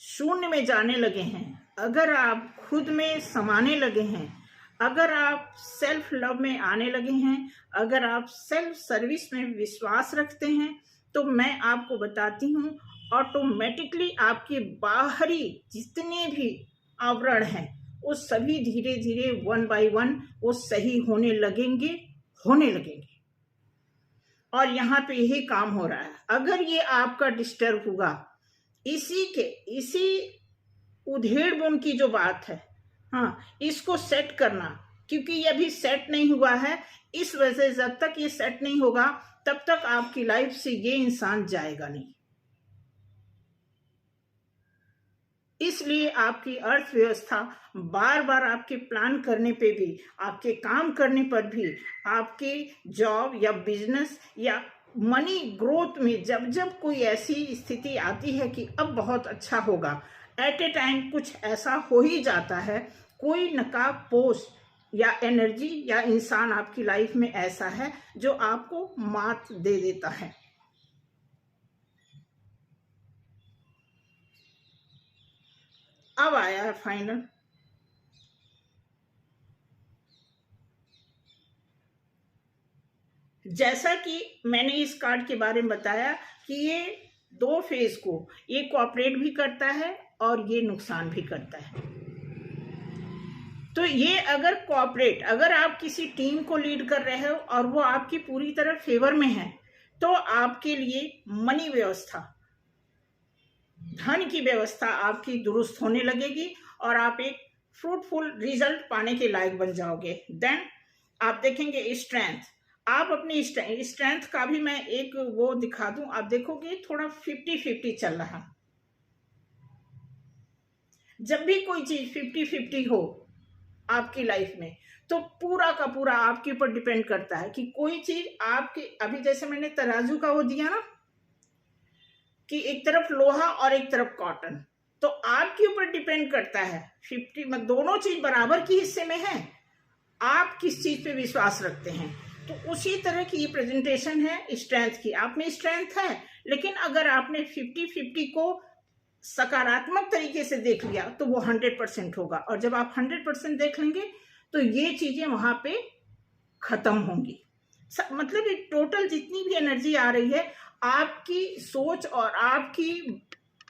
शून्य में जाने लगे हैं, अगर आप खुद में समाने लगे हैं, अगर आप सेल्फ लव में आने लगे हैं, अगर आप सेल्फ सर्विस में विश्वास रखते हैं, तो मैं आपको बताती हूँ ऑटोमेटिकली आपके बाहरी जितने भी आवरण हैं वो सभी धीरे धीरे 1 बाय 1 वो सही होने लगेंगे। और यहाँ पे यही काम हो रहा है। अगर ये आपका डिस्टर्ब हुआ, इसी उधेड़ बुन की जो बात है, हाँ, इसको सेट करना, क्योंकि ये अभी सेट नहीं हुआ है। इस वजह से जब तक ये सेट नहीं होगा तब तक आपकी लाइफ से ये इंसान जाएगा नहीं। इसलिए आपकी अर्थव्यवस्था बार बार आपके प्लान करने पे भी, आपके काम करने पर भी, आपके जॉब या बिजनेस या मनी ग्रोथ में जब कोई ऐसी स्थिति आती है कि अब बहुत अच्छा होगा, एट ए टाइम कुछ ऐसा हो ही जाता है, कोई नकाबपोश या एनर्जी या इंसान आपकी लाइफ में ऐसा है जो आपको मात दे देता है। अब आया है फाइनल। जैसा कि मैंने इस कार्ड के बारे में बताया कि ये 2 फेज को, ये कोऑपरेट भी करता है और ये नुकसान भी करता है। तो ये अगर कोऑपरेट, अगर आप किसी टीम को लीड कर रहे हो और वो आपकी पूरी तरह फेवर में है, तो आपके लिए मनी व्यवस्था, धन की व्यवस्था आपकी दुरुस्त होने लगेगी और आप एक फ्रूटफुल रिजल्ट पाने के लायक बन जाओगे। देन आप देखेंगे स्ट्रेंथ, आप अपनी स्ट्रेंथ का भी मैं एक वो दिखा दूं, आप देखोगे थोड़ा 50-50 चल रहा। जब भी कोई चीज 50-50 हो आपकी लाइफ में, तो पूरा का पूरा आपके ऊपर डिपेंड करता है कि कोई चीज आपके, अभी जैसे मैंने तराजू का वो दिया ना कि एक तरफ लोहा और एक तरफ कॉटन, तो आपके ऊपर डिपेंड करता है 50 में दोनों चीज बराबर की हिस्से में है, आप किस चीज पे विश्वास रखते हैं। तो उसी तरह की ये प्रेजेंटेशन है स्ट्रेंथ की। आप में स्ट्रेंथ है, लेकिन अगर आपने 50-50 को सकारात्मक तरीके से देख लिया तो वो 100% होगा, और जब आप 100% देख लेंगे तो ये चीजें वहां पे खत्म होंगी। मतलब ये टोटल जितनी भी एनर्जी आ रही है, आपकी सोच और आपकी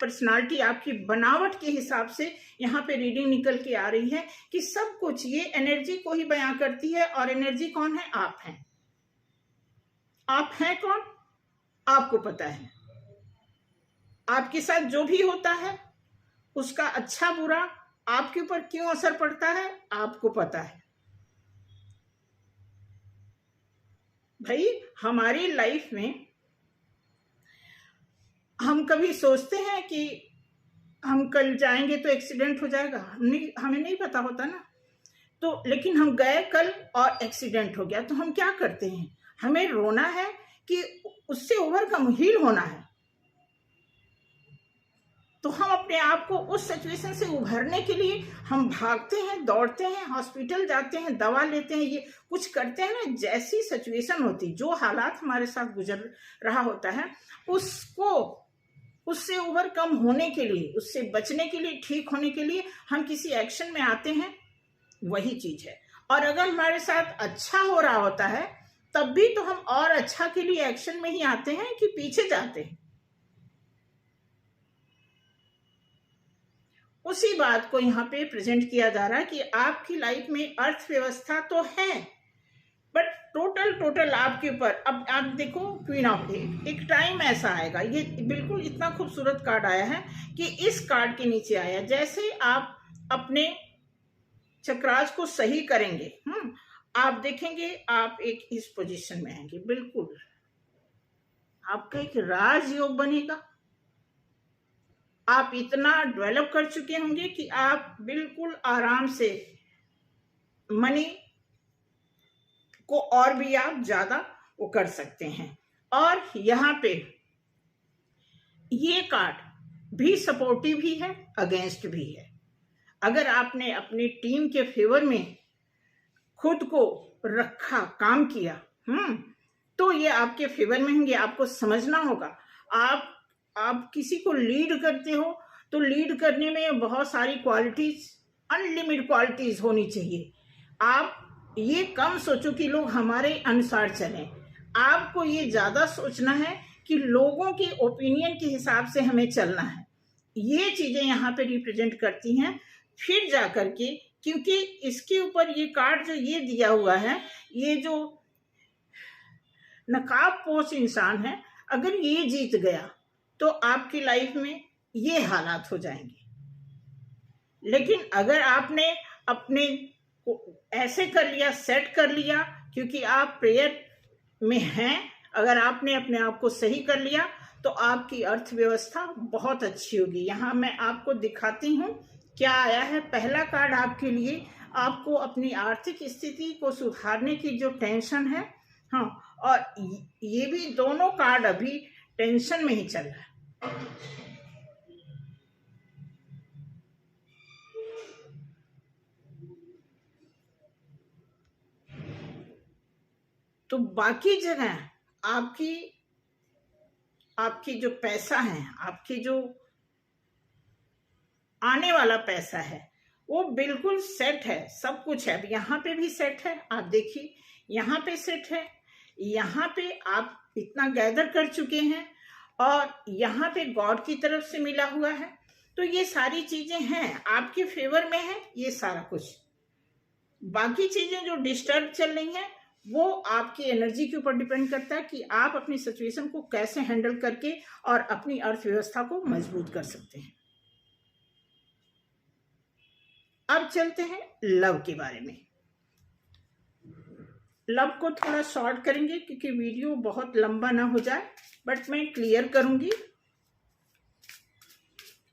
पर्सनालिटी, आपकी बनावट के हिसाब से यहाँ पे रीडिंग निकल के आ रही है कि सब कुछ ये एनर्जी को ही बयां करती है। और एनर्जी कौन है? आप हैं। आप हैं कौन? आपको पता है। आपके साथ जो भी होता है उसका अच्छा बुरा आपके ऊपर क्यों असर पड़ता है, आपको पता है। भाई, हमारी लाइफ में हम कभी सोचते हैं कि हम कल जाएंगे तो एक्सीडेंट हो जाएगा? हमें नहीं पता होता ना। तो लेकिन हम गए कल और एक्सीडेंट हो गया, तो हम क्या करते हैं? हमें रोना है कि उससे ओवरकम हील होना है। तो हम अपने आप को उस सिचुएशन से उभरने के लिए हम भागते हैं, दौड़ते हैं, हॉस्पिटल जाते हैं, दवा लेते हैं, ये कुछ करते हैं ना। जैसी सिचुएशन होती, जो हालात हमारे साथ गुजर रहा होता है, उससे ओवरकम होने के लिए, उससे बचने के लिए, ठीक होने के लिए हम किसी एक्शन में आते हैं। वही चीज है। और अगर हमारे साथ अच्छा हो रहा होता है तब भी तो हम और अच्छा के लिए एक्शन में ही आते हैं कि पीछे जाते हैं। उसी बात को यहाँ पे प्रेजेंट किया जा रहा है कि आपकी लाइफ में अर्थव्यवस्था तो है, बट टोटल आपके ऊपर। अब आप देखो, क्वीन ऑफ एक टाइम ऐसा आएगा, ये बिल्कुल इतना खूबसूरत कार्ड आया है कि इस कार्ड के नीचे आया, जैसे आप अपने चक्रास को सही करेंगे, आप देखेंगे आप एक इस पोजीशन में आएंगे, बिल्कुल आपका एक राजयोग बनेगा। आप इतना डेवलप कर चुके होंगे कि आप बिल्कुल आराम से मनी को और भी आप ज्यादा वो कर सकते हैं। और यहाँ पे ये कार्ड भी सपोर्टिव ही है, अगेंस्ट भी है। अगर आपने अपनी टीम के फेवर में खुद को रखा, काम किया, तो ये आपके फेवर में होंगे। आपको समझना होगा, आप किसी को लीड करते हो तो लीड करने में बहुत सारी क्वालिटीज, अनलिमिटेड क्वालिटीज होनी चाहिए। आप ये कम सोचो कि लोग हमारे अनुसार चलें। आपको ये ज्यादा सोचना है कि लोगों के ओपिनियन के हिसाब से हमें चलना है। ये चीजें यहाँ पे रिप्रेजेंट करती हैं। फिर जाकर के, क्योंकि इसके ऊपर ये कार्ड जो ये दिया हुआ है, ये जो नकाबपोश इंसान है, अगर ये जीत गया तो आपकी लाइफ में ये हालात हो जाएंगे। लेकिन अगर आपने अपने को ऐसे कर लिया, सेट कर लिया, क्योंकि आप प्रेयर में हैं, अगर आपने अपने आप को सही कर लिया तो आपकी अर्थव्यवस्था बहुत अच्छी होगी। यहाँ मैं आपको दिखाती हूँ क्या आया है। पहला कार्ड आपके लिए, आपको अपनी आर्थिक स्थिति को सुधारने की जो टेंशन है, और ये भी दोनों कार्ड अभी टेंशन में ही चल रहा है। तो बाकी जगह आपकी जो पैसा है, आपकी जो आने वाला पैसा है, वो बिल्कुल सेट है, सब कुछ है। अब यहाँ पे भी सेट है, आप देखिए यहाँ पे सेट है, यहाँ पे आप इतना गैदर कर चुके हैं, और यहाँ पे गॉड की तरफ से मिला हुआ है। तो ये सारी चीजें हैं, आपके फेवर में है ये सारा कुछ। बाकी चीजें जो डिस्टर्ब चल रही हैं वो आपकी एनर्जी के ऊपर डिपेंड करता है कि आप अपनी सिचुएशन को कैसे हैंडल करके और अपनी अर्थव्यवस्था को मजबूत कर सकते हैं। अब चलते हैं लव के बारे में। लव को थोड़ा शॉर्ट करेंगे क्योंकि वीडियो बहुत लंबा ना हो जाए, बट मैं क्लियर करूंगी।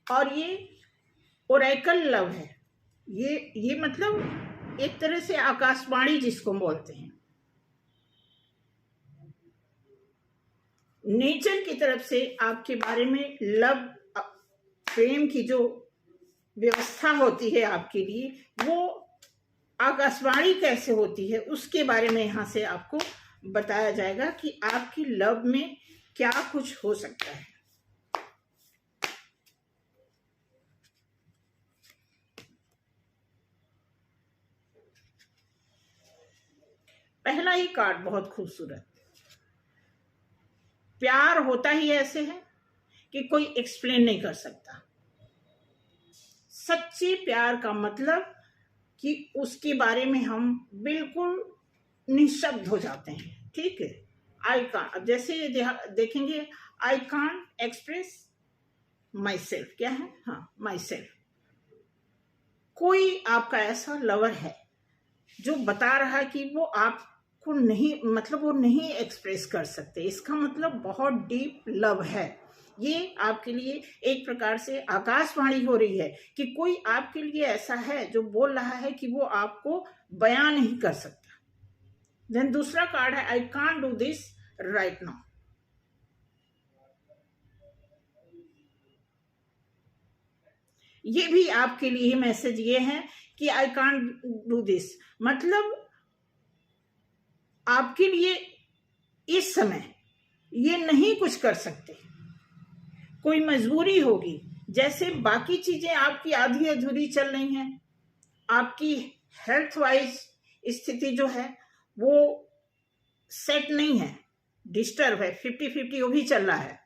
और ये ओरेकल लव है, ये मतलब एक तरह से आकाशवाणी जिसको बोलते हैं, नेचर की तरफ से आपके बारे में लव, प्रेम की जो व्यवस्था होती है आपके लिए, वो आकाशवाणी कैसे होती है उसके बारे में यहाँ से आपको बताया जाएगा कि आपकी लव में क्या कुछ हो सकता है। पहला ही कार्ड बहुत खूबसूरत। प्यार होता ही ऐसे है कि कोई एक्सप्लेन नहीं कर सकता। सच्चे प्यार का मतलब कि उसके बारे में हम बिल्कुल निशब्द हो जाते हैं। ठीक है, आई कांट, जैसे देखेंगे, I can't express my self, क्या है, हाँ, माई सेल्फ। कोई आपका ऐसा लवर है जो बता रहा है कि वो आपको नहीं, मतलब वो नहीं एक्सप्रेस कर सकते, इसका मतलब बहुत डीप लव है। ये आपके लिए एक प्रकार से आकाशवाणी हो रही है कि कोई आपके लिए ऐसा है जो बोल रहा है कि वो आपको बयान नहीं कर सकता। देन दूसरा कार्ड है, I can't do this right now. ये भी आपके लिए मैसेज ये है कि आई कांट डू दिस, मतलब आपके लिए इस समय ये नहीं कुछ कर सकते, कोई मजबूरी होगी। जैसे बाकी चीजें आपकी आधी अधूरी चल रही हैं, आपकी हेल्थ वाइज स्थिति जो है वो सेट नहीं है, डिस्टर्ब है, 50-50 वो भी चल रहा है,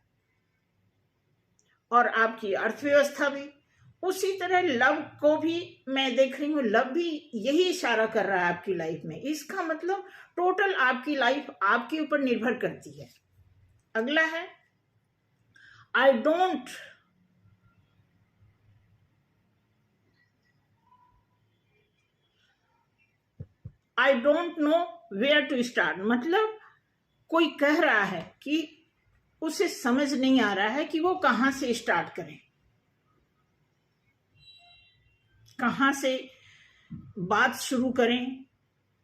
और आपकी अर्थव्यवस्था भी। उसी तरह लव को भी मैं देख रही हूँ, लव भी यही इशारा कर रहा है आपकी लाइफ में। इसका मतलब टोटल आपकी लाइफ आपके ऊपर निर्भर करती है। अगला है, I don't know where to start, मतलब कोई कह रहा है कि उसे समझ नहीं आ रहा है कि वो कहां से स्टार्ट करें, कहां से बात शुरू करें,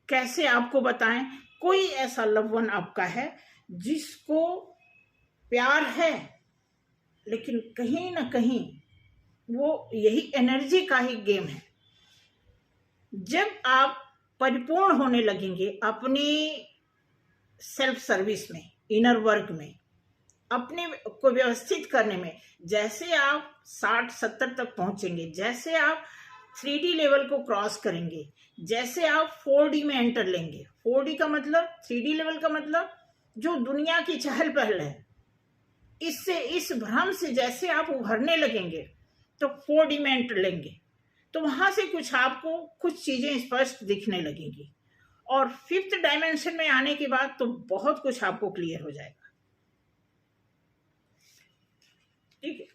कैसे आपको बताएं। कोई ऐसा लव वन आपका है जिसको प्यार है, लेकिन कहीं ना कहीं वो यही एनर्जी का ही गेम है। जब आप परिपूर्ण होने लगेंगे अपनी सेल्फ सर्विस में, इनर वर्क में, अपने को व्यवस्थित करने में, जैसे आप 60-70 तक पहुंचेंगे, जैसे आप 3D लेवल को क्रॉस करेंगे, जैसे आप 4D में एंटर लेंगे। 4D का मतलब, 3D लेवल का मतलब जो दुनिया की चहल पहल है, इससे, इस भ्रम से जैसे आप उभरने लगेंगे तो 4D में एंटर लेंगे, तो वहां से कुछ आपको कुछ चीजें स्पष्ट दिखने लगेंगी, और 5th डायमेंशन में आने के बाद तो बहुत कुछ आपको क्लियर हो जाएगा। ठीक है,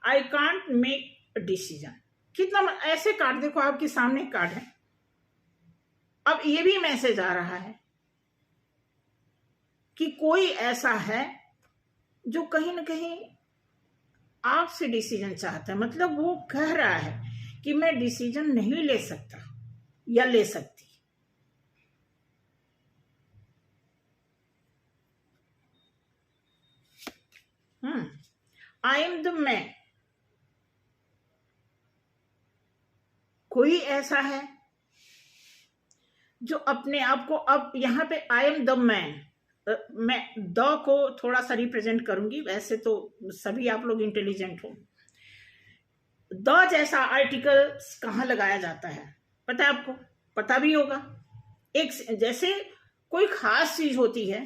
आई कांट मेक डिसीजन, कितना ऐसे कार्ड देखो आपके सामने कार्ड है। अब ये भी मैसेज आ रहा है कि कोई ऐसा है जो कहीं ना कहीं आपसे डिसीजन चाहता है, मतलब वो कह रहा है कि मैं डिसीजन नहीं ले सकता या ले सकती। आई एम द मैन, कोई ऐसा है जो अपने आप को, अब यहां पे आई एम द मैन, मैं द को थोड़ा सा रिप्रेजेंट करूंगी, वैसे तो सभी आप लोग इंटेलिजेंट हो। द जैसा आर्टिकल कहां लगाया जाता है पता है आपको, पता भी होगा। एक जैसे कोई खास चीज होती है,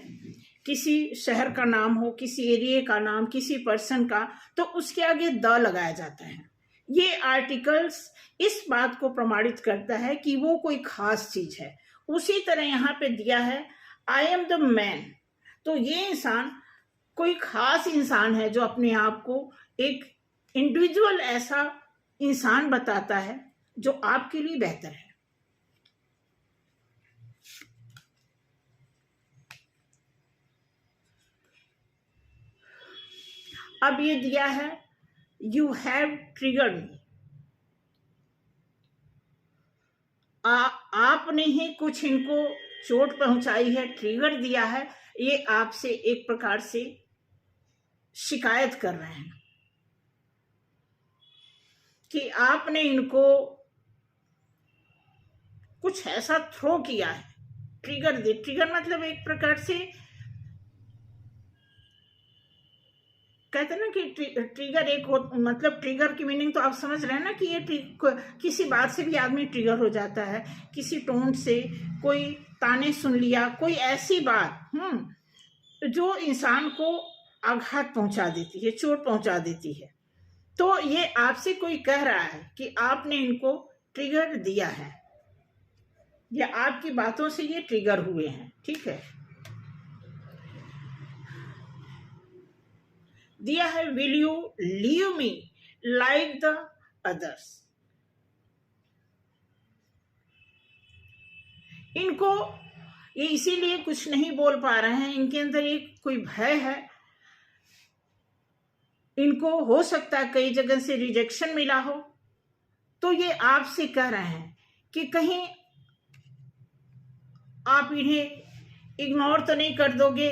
किसी शहर का नाम हो, किसी एरिया का नाम, किसी पर्सन का, तो उसके आगे द लगाया जाता है। ये आर्टिकल्स इस बात को प्रमाणित करता है कि वो कोई खास चीज है। उसी तरह यहाँ पे दिया है आई एम द मैन, तो ये इंसान कोई खास इंसान है जो अपने आप को एक इंडिविजुअल ऐसा इंसान बताता है जो आपके लिए बेहतर है। अब ये दिया है यू हैव ट्रिगर्ड मी, आपने ही कुछ इनको चोट पहुंचाई है, ट्रिगर दिया है। ये आपसे एक प्रकार से शिकायत कर रहे हैं कि आपने इनको कुछ ऐसा थ्रो किया है, ट्रिगर दे। ट्रिगर मतलब एक प्रकार से कहते हैं ना कि ट्रिगर एक हो, मतलब ट्रिगर की मीनिंग तो आप समझ रहे हैं ना कि ये किसी बात से भी आदमी ट्रिगर हो जाता है, किसी टोन से, कोई ताने सुन लिया, कोई ऐसी बात जो इंसान को आघात पहुंचा देती है, चोट पहुंचा देती है। तो ये आपसे कोई कह रहा है कि आपने इनको ट्रिगर दिया है, या आपकी बातों से ये ट्रिगर हुए हैं। ठीक है, दिया है will you leave me like the others. इनको ये इसीलिए कुछ नहीं बोल पा रहे हैं, इनके अंदर एक कोई भय है। इनको हो सकता है कई जगह से रिजेक्शन मिला हो, तो ये आपसे कह रहे हैं कि कहीं आप इन्हें इग्नोर तो नहीं कर दोगे,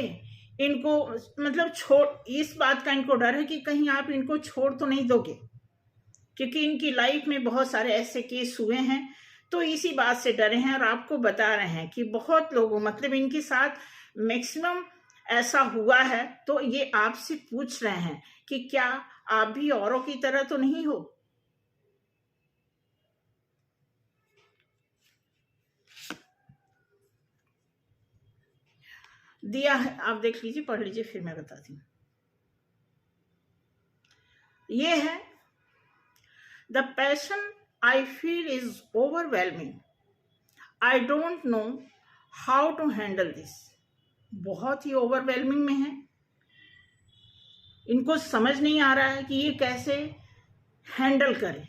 इनको मतलब छोड़, इस बात का इनको डर है कि कहीं आप इनको छोड़ तो नहीं दोगे, क्योंकि इनकी लाइफ में बहुत सारे ऐसे केस हुए हैं, तो इसी बात से डरे हैं। और आपको बता रहे हैं कि बहुत लोगों, मतलब इनके साथ मैक्सिमम ऐसा हुआ है, तो ये आपसे पूछ रहे हैं कि क्या आप भी औरों की तरह तो नहीं हो। दिया है, आप देख लीजिए, पढ़ लीजिए, फिर मैं बताती हूँ। ये है the passion I feel is overwhelming, I don't know how to handle this. बहुत ही ओवरवेलमिंग में है, इनको समझ नहीं आ रहा है कि ये कैसे हैंडल करें,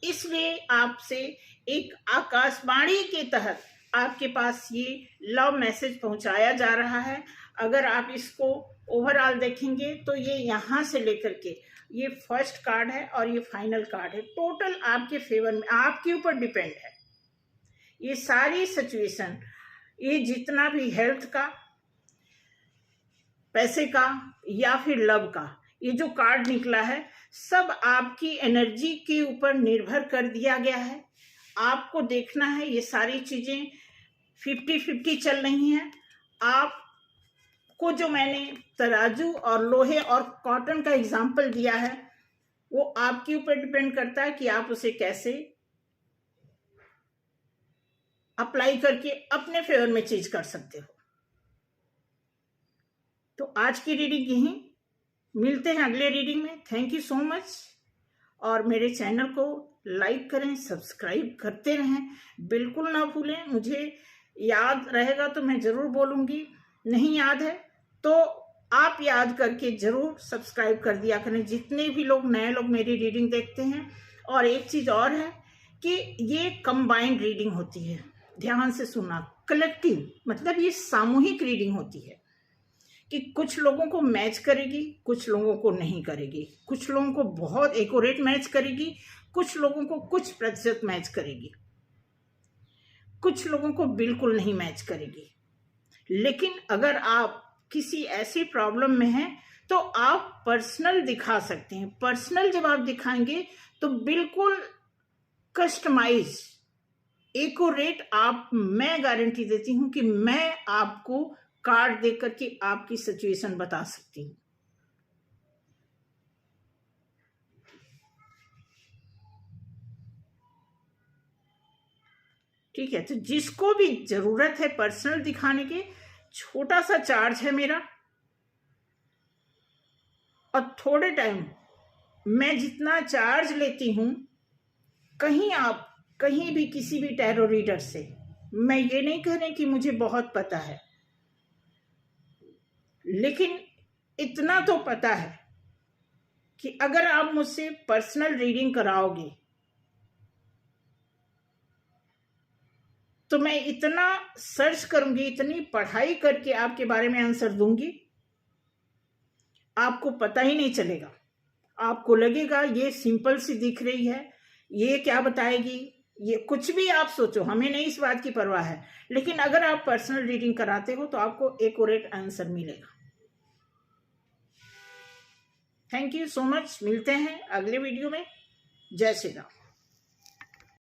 इसलिए आपसे एक आकाशवाणी के तहत आपके पास ये लव मैसेज पहुंचाया जा रहा है। अगर आप इसको ओवरऑल देखेंगे तो ये यहाँ से लेकर के ये फर्स्ट कार्ड है और ये फाइनल कार्ड है, टोटल आपके फेवर में, आपके ऊपर डिपेंड है ये सारी सिचुएशन। ये जितना भी हेल्थ का, पैसे का या फिर लव का, ये जो कार्ड निकला है सब आपकी एनर्जी के ऊपर निर्भर कर दिया गया है। आपको देखना है ये सारी चीजें 50-50 चल रही हैं। आपको जो मैंने तराजू और लोहे और कॉटन का एग्जाम्पल दिया है वो आपके ऊपर डिपेंड करता है कि आप उसे कैसे अप्लाई करके अपने फेवर में चेंज कर सकते हो। तो आज की रीडिंग यहीं, मिलते हैं अगले रीडिंग में। थैंक यू सो मच, और मेरे चैनल को लाइक करें, सब्सक्राइब करते रहें, बिल्कुल ना भूलें। मुझे याद रहेगा तो मैं ज़रूर बोलूँगी, नहीं याद है तो आप याद करके ज़रूर सब्सक्राइब कर दिया करें, जितने भी लोग नए लोग मेरी रीडिंग देखते हैं। और एक चीज़ और है कि ये कंबाइंड रीडिंग होती है, ध्यान से सुनना, कलेक्टिव, मतलब ये सामूहिक रीडिंग होती है कि कुछ लोगों को मैच करेगी, कुछ लोगों को नहीं करेगी, कुछ लोगों को बहुत एक्यूरेट मैच करेगी, कुछ लोगों को कुछ प्रतिशत मैच करेगी, कुछ लोगों को बिल्कुल नहीं मैच करेगी। लेकिन अगर आप किसी ऐसी प्रॉब्लम में हैं तो आप पर्सनल दिखा सकते हैं। पर्सनल जब आप दिखाएंगे तो बिल्कुल कस्टमाइज, एक्यूरेट आप, मैं गारंटी देती हूं कि मैं आपको कार्ड देख करके आपकी सिचुएशन बता सकती हूँ। ठीक है, तो जिसको भी जरूरत है पर्सनल दिखाने के, छोटा सा चार्ज है मेरा, और थोड़े टाइम मैं जितना चार्ज लेती हूं, कहीं आप कहीं भी किसी भी टैरो रीडर से, मैं ये नहीं कह रही कि मुझे बहुत पता है, लेकिन इतना तो पता है कि अगर आप मुझसे पर्सनल रीडिंग कराओगे तो मैं इतना सर्च करूंगी, इतनी पढ़ाई करके आपके बारे में आंसर दूंगी, आपको पता ही नहीं चलेगा। आपको लगेगा ये सिंपल सी दिख रही है, ये क्या बताएगी, ये कुछ भी आप सोचो, हमें नहीं इस बात की परवाह है। लेकिन अगर आप पर्सनल रीडिंग कराते हो तो आपको एक्यूरेट आंसर मिलेगा। थैंक यू सो मच, मिलते हैं अगले वीडियो में। जय श्री राम।